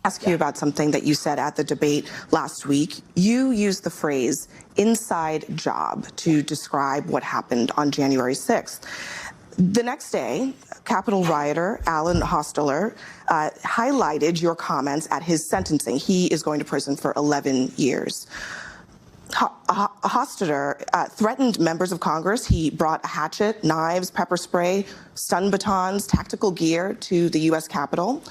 ask you about something that you said at the debate last week. You used the phrase inside job to describe what happened on January 6th. The next day, Capitol rioter Alan Hostetter highlighted your comments at his sentencing. He is going to prison for 11 years. Hostetter threatened members of Congress. He brought a hatchet, knives, pepper spray, stun batons, tactical gear to the U.S. Capitol.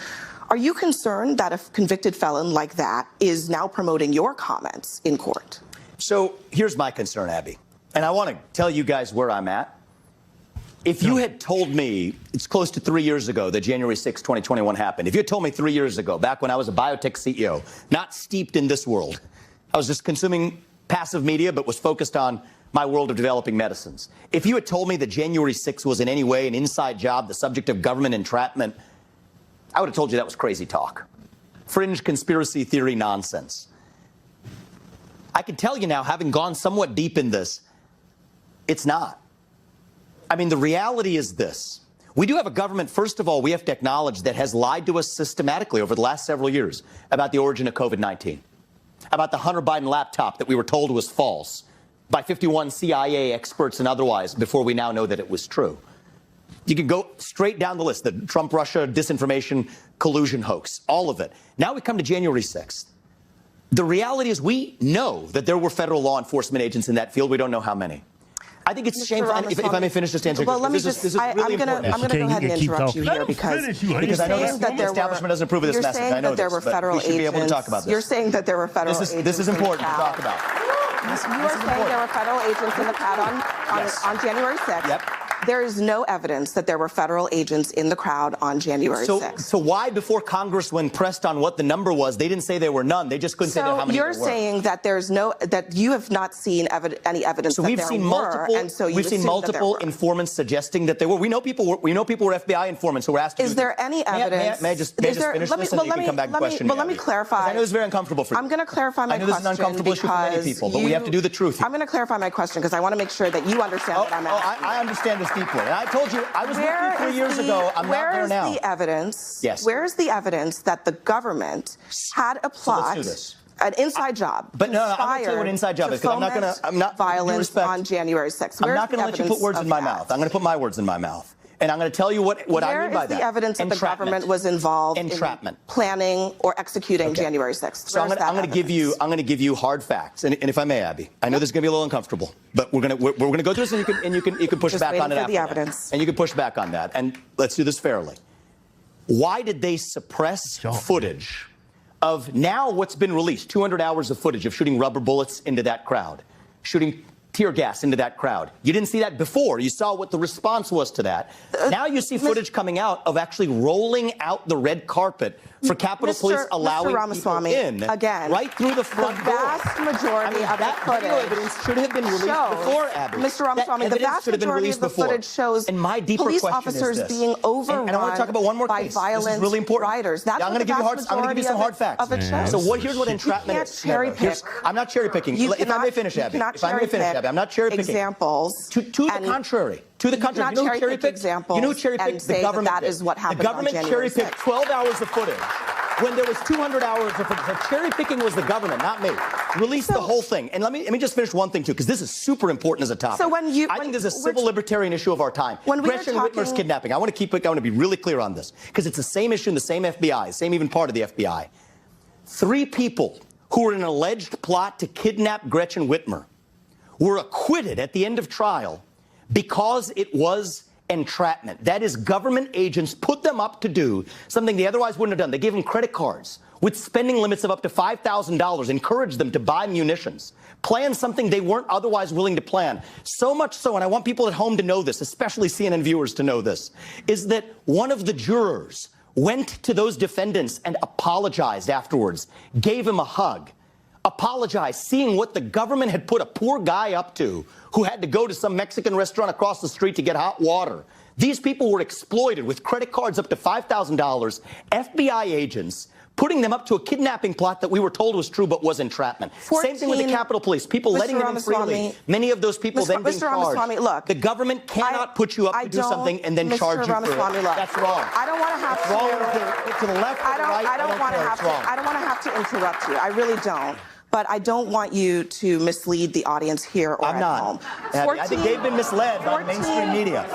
Are you concerned that a convicted felon like that is now promoting your comments in court? So here's my concern, Abby, and I want to tell you guys where I'm at. If you had told me, it's close to 3 years ago that January 6, 2021 happened. If you had told me 3 years ago, back when I was a biotech CEO, not steeped in this world, I was just consuming passive media, but was focused on my world of developing medicines. If you had told me that January 6 was in any way an inside job, the subject of government entrapment, I would have told you that was crazy talk. Fringe conspiracy theory nonsense. I can tell you now, having gone somewhat deep in this, it's not. I mean, the reality is this. We do have a government, first of all, we have to acknowledge, that has lied to us systematically over the last several years about the origin of COVID-19, about the Hunter Biden laptop that we were told was false by 51 CIA experts and otherwise before we now know that it was true. You can go straight down the list, the Trump-Russia disinformation collusion hoax, all of it. Now we come to January 6th. The reality is we know that there were federal law enforcement agents in that field. We don't know how many. I think it's shameful. If I may finish this answer. Well, let me just, I'm going to go ahead and interrupt you here because I know the establishment doesn't approve of this message. I know this, but we should be able to talk about this. You're saying that there were federal agents. This is important to talk about. You are saying there were federal agents in the crowd on January 6th. Yep. There is no evidence that there were federal agents in the crowd on January 6th. So why, before Congress, when pressed on what the number was, they didn't say there were none? They just couldn't say how many there were. So you're saying that that you have not seen any evidence that there were, and so we've seen multiple informants suggesting that there were. We know people were FBI informants who were asked to. Is there any evidence? May I just finish this, and then you can come back and question me? Let me clarify. I know this is very uncomfortable for you. I'm going to clarify my question. I know this is an uncomfortable issue for many people, but we have to do the truth here. I'm going to clarify my question because I want to make sure that you understand what I'm asking. I understand this deeply, and I told you. I was with you 3 years ago. I'm not there now. Where is the evidence? Yes. Where is the evidence that the government had a plot, an inside job, but no, I'm going to tell you what an inside job is because I'm not violence on January 6th? I'm not going to let you put words in my mouth. I'm going to put my words in my mouth. And I'm going to tell you what I mean by that. Where is the evidence that the government was involved in planning or executing January 6th? So I'm going to give you hard facts. And if I may, Abby, I know this is going to be a little uncomfortable, but we're going to go through this, and you can push back on it after that. And you can push back on that. And let's do this fairly. Why did they suppress footage of now what's been released, 200 hours of footage of shooting rubber bullets into that crowd, shooting tear gas into that crowd? You didn't see that before. You saw what the response was to that. Now you see footage coming out of actually rolling out the red carpet for Capitol Police allowing people in, again, right through the front door. The vast majority of the footage evidence should have been released before, Abby. Mr. Ramaswamy, the vast majority of the footage shows police officers being overrun and I want to talk about one more by case. violent This is really important. riders. That's I'm going to give you some hard facts. So here's what entrapment is. Cherry pick. I'm not cherry picking. If I may finish, Abby. If I may finish, Abby. I'm not cherry picking. Examples. To the contrary. To the contrary. You know who cherry picked examples? You know who cherry picked? The government. That is what happened. The government cherry picked 12 hours of footage when there was 200 hours of footage. The cherry picking was the government, not me. Release the whole thing. And let me just finish one thing too, because this is super important as a topic. So I think this is a civil libertarian issue of our time. Gretchen Whitmer's kidnapping. I want to be really clear on this because it's the same issue in the same FBI, same even part of the FBI. 3 people who were in an alleged plot to kidnap Gretchen Whitmer were acquitted at the end of trial because it was entrapment. That is, government agents put them up to do something they otherwise wouldn't have done. They gave them credit cards with spending limits of up to $5,000, encouraged them to buy munitions, plan something they weren't otherwise willing to plan. So much so, and I want people at home to know this, especially CNN viewers to know this, is that one of the jurors went to those defendants and apologized afterwards, gave him a hug, apologized, seeing what the government had put a poor guy up to who had to go to some Mexican restaurant across the street to get hot water. These people were exploited with credit cards up to $5,000. FBI agents putting them up to a kidnapping plot that we were told was true but was entrapment. Same thing with the Capitol Police. People letting them in freely. Many of those people then being charged. Ramaswamy, look, the government cannot put you up to do something and then charge you for it. That's wrong. I don't want to have to the left or the right. I don't want to have to interrupt you. I really don't. But I don't want you to mislead the audience here or at home. I'm not. I think they've been misled by the mainstream media.